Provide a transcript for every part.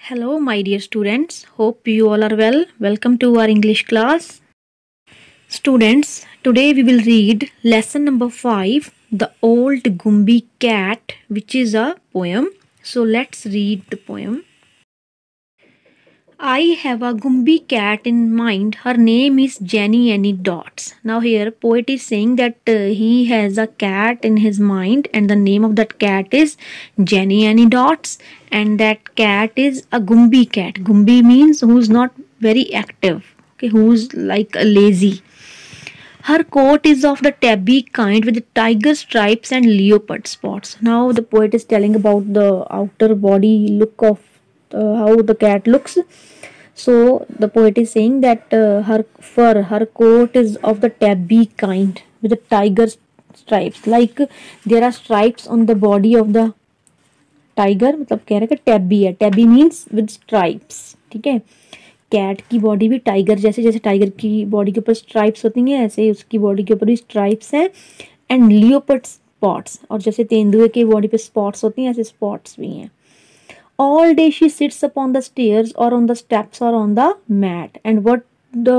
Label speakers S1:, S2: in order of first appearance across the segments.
S1: Hello, my dear students. Hope you all are well. Welcome to our English class. Students, today we will read lesson number 5, The Old Gumby Cat, which is a poem. So let's read the poem. I have a Gumby cat in mind. Her name is Jenny Annie Dots. Now here poet is saying that he has a cat in his mind and the name of that cat is Jenny Annie Dots, and that cat is a Gumby cat. Gumby means who's not very active. Okay, who's like a lazy. Her coat is of the tabby kind with tiger stripes and leopard spots. Now the poet is telling about the outer body look of how the cat looks. So the poet is saying that her coat is of the tabby kind with the tiger stripes. Like there are stripes on the body of the tiger. मतलब कह रहा है कि tabby है. Tabby means with stripes. ठीक है. Cat की body भी टाइगर जैसे, जैसे टाइगर की बॉडी के ऊपर स्ट्राइप्स होती हैं ऐसे उसकी बॉडी के ऊपर भी स्ट्राइप्स हैं. एंड लियोपर्ड स्पॉट्स, और जैसे तेंदुए की बॉडी पे स्पॉट्स होती हैं ऐसे स्पॉट्स भी हैं. All day she sits upon the stairs or on the steps or on the mat. And what the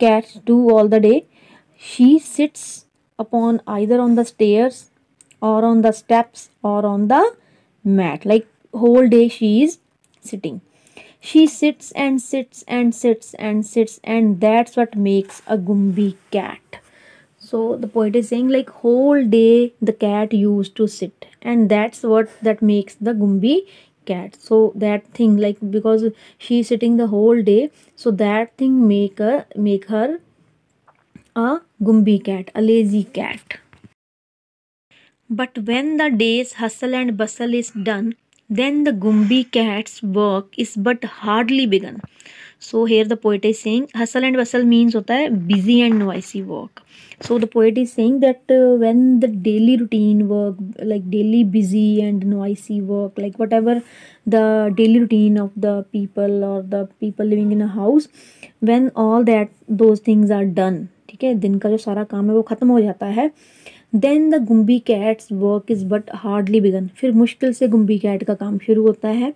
S1: cats do all the day? She sits upon either on the stairs or on the steps or on the mat. Like whole day she is sitting. She sits and sits and sits and sits, and that's what makes a Gumby cat. So the poet is saying like whole day the cat used to sit, and that's what that makes the Gumby cat. So that thing, like because she's sitting the whole day, so that thing make her a Gumby cat, a lazy cat. But when the day's hustle and bustle is done, then the Gumby cat's work is but hardly begun. So here the poet is saying hustle and bustle means hota hai busy and noisy work. So the poet is saying that when the daily routine work, like daily busy and noisy work, like whatever the daily routine of the people or the people living in a house, when all that those things are done, ठीक है, दिन का जो सारा काम है वो खत्म हो जाता है, then the Gumbie cat's work is but hardly begun. फिर मुश्किल से गुम्बी कैट का काम शुरू होता है.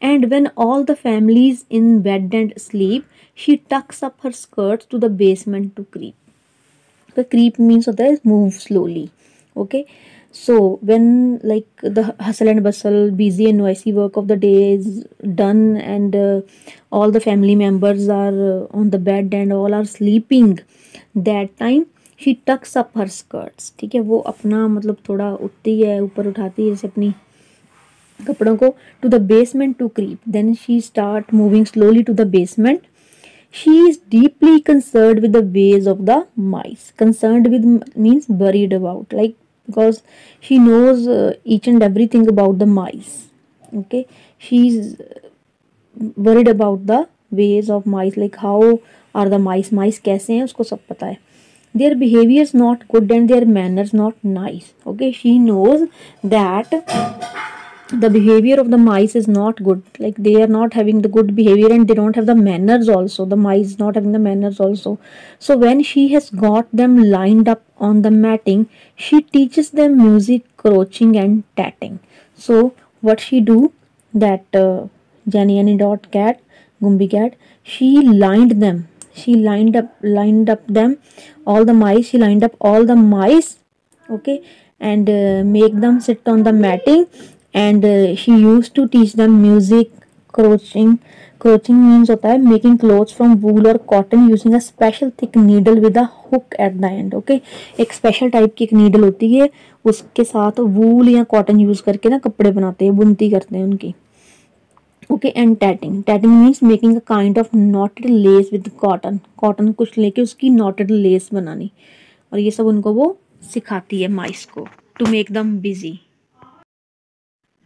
S1: And when all the families in bed and sleep she tucks up her skirts to the basement to creep. तो क्रीप मीन्स होता है move slowly. Okay, so when like the hustle and bustle, busy and noisy work of the day is done, and all the family members are on the bed and all are sleeping, that time she tucks up her skirts. ठीक है, वो अपना मतलब थोड़ा उठती है, ऊपर उठाती है जैसे अपनी कपड़ों को, to the basement to creep. Then she start moving slowly to the basement. She is deeply concerned with the ways of the mice. Concerned with means worried about, like because she knows each and everything about the mice. Okay, she's worried about the ways of mice, like how are the mice कैसे हैं उसको सब पता है. Their behavior is not good and their manners not nice. Okay, she knows that the behavior of the mice is not good, like they are not having the good behavior and they don't have the manners also. The mice not having the manners also. So when she has got them lined up on the matting, she teaches them music, crouching and tatting. So what she do, that Jenny Annie Dot cat, Gumby cat, she lined up them all the mice. She lined up all the mice, okay, and make them sit on the matting, and she used to teach them music, crouching means होता है making clothes from wool or cotton using a special thick needle with a hook at the end. okay, एक special type की एक needle होती है, उसके साथ wool या cotton यूज करके ना कपड़े बनाते हैं, बुनती करते हैं उनकी. okay, and tatting means making a kind of knotted lace with cotton कुछ लेके उसकी knotted lace बनानी, और ये सब उनको वो सिखाती है माइस को, to make them busy.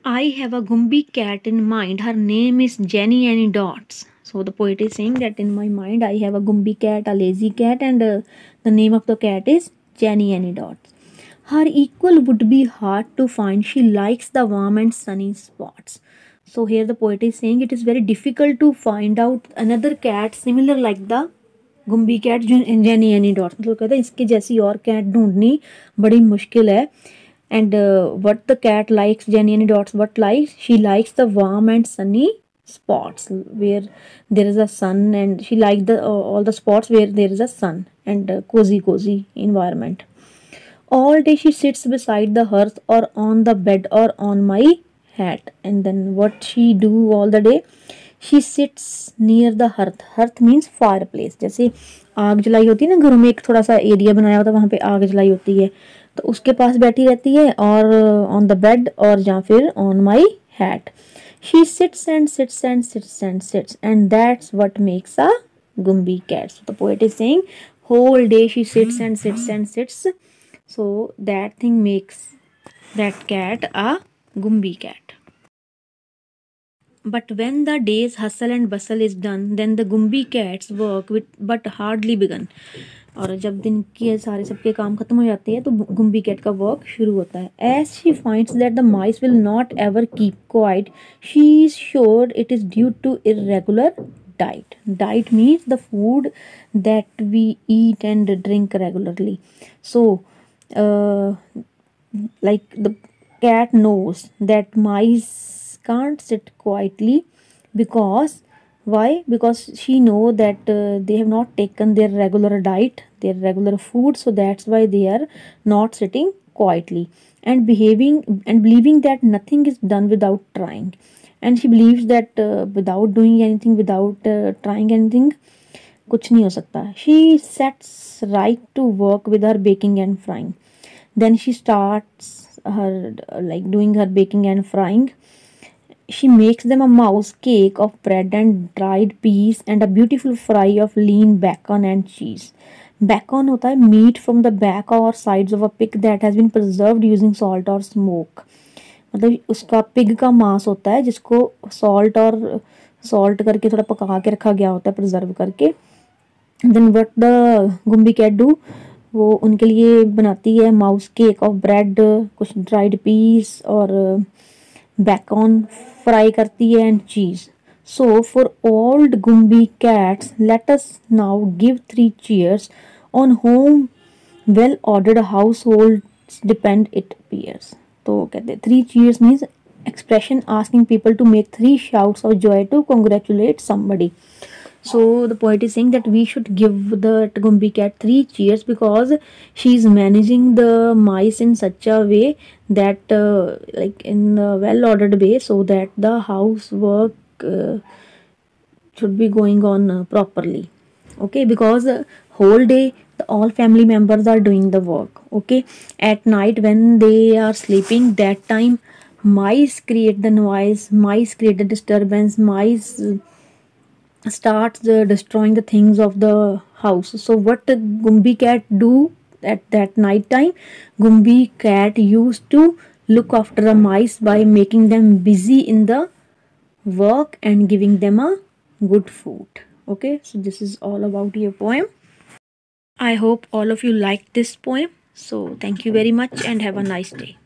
S1: I have a Gumby cat in mind. Her name is Jenny Annie Dots. So the poet is saying that in my mind I have a Gumby cat, a lazy cat, and the name of the cat is Jenny Annie Dots. Her equal would be hard to find. She likes the warm and sunny spots. So here the poet is saying it is very difficult to find out another cat similar like the Gumby cat, Jenny Annie Dots. मतलब कहते हैं इसके जैसी और cat ढूंढनी बड़ी मुश्किल है. And what the cat likes, Jenny Annie Dots what likes, she likes the warm and sunny spots where there is a sun, and she liked the all the spots where there is a sun and cozy environment. All day she sits beside the hearth or on the bed or on my hat. And then what she do all the day? She sits near the hearth. Hearth means fireplace. जैसे आग जलाई होती है ना घरों में, एक थोड़ा सा एरिया बनाया होता है, वहां पे आग जलाई होती है, तो उसके पास बैठी रहती है, और ऑन द बेड, और या फिर on my hat. She sits and sits and sits and sits, and that's what makes a Gumbi cat. So the poet is saying, whole day she sits and sits and sits. So that thing makes that cat a Gumbi cat. But when the day's hustle and bustle is done, then the Gumbi cat's work with but hardly begun. और जब दिन के सारे सबके काम खत्म हो जाते हैं तो गुम्बी कैट का वर्क शुरू होता है. As she finds that the mice will not ever keep quiet, she is sure it is due to irregular diet. Diet means the food that we eat and drink regularly. So like the cat knows that mice can't sit quietly, because why? Because she know that they have not taken their regular diet, their regular food, so that's why they are not sitting quietly and behaving and believing that nothing is done without trying. And she believes that without doing anything, without trying anything, कुछ नहीं हो सकता. She sets right to work with her baking and frying. Then she starts her like doing her baking and frying. She makes them a mouse cake of bread and dried peas and a beautiful fry of lean bacon and cheese. Bacon होता है meat from the back or sides of a pig that has been preserved using salt or smoke. मतलब उसका pig का मांस होता है जिसको salt करके थोड़ा पका के रखा गया होता है, प्रिजर्व करके. Then what the Gumbie cat do, वो उनके लिए बनाती है माउस केक ऑफ ब्रेड, कुछ ड्राइड पीस और बेकॉन फ्राई करती है, and cheese. So for old Gumbie cats let us now give 3 cheers on home well ordered household depend it appears. तो कहते हैं 3 cheers means expression asking people to make 3 shouts of joy to congratulate somebody. So the poet is saying that we should give the Gumbi cat 3 cheers because she is managing the mice in such a way that like in a well ordered way, so that the housework should be going on properly. Okay, because whole day all family members are doing the work. Okay, at night when they are sleeping, that time mice create the noise, mice create the disturbance, mice starts destroying the things of the house. So what the Gumbi cat do at that night time? Gumbi cat used to look after the mice by making them busy in the work and giving them a good food. Okay, so this is all about your poem. I hope all of you liked this poem. So thank you very much and have a nice day.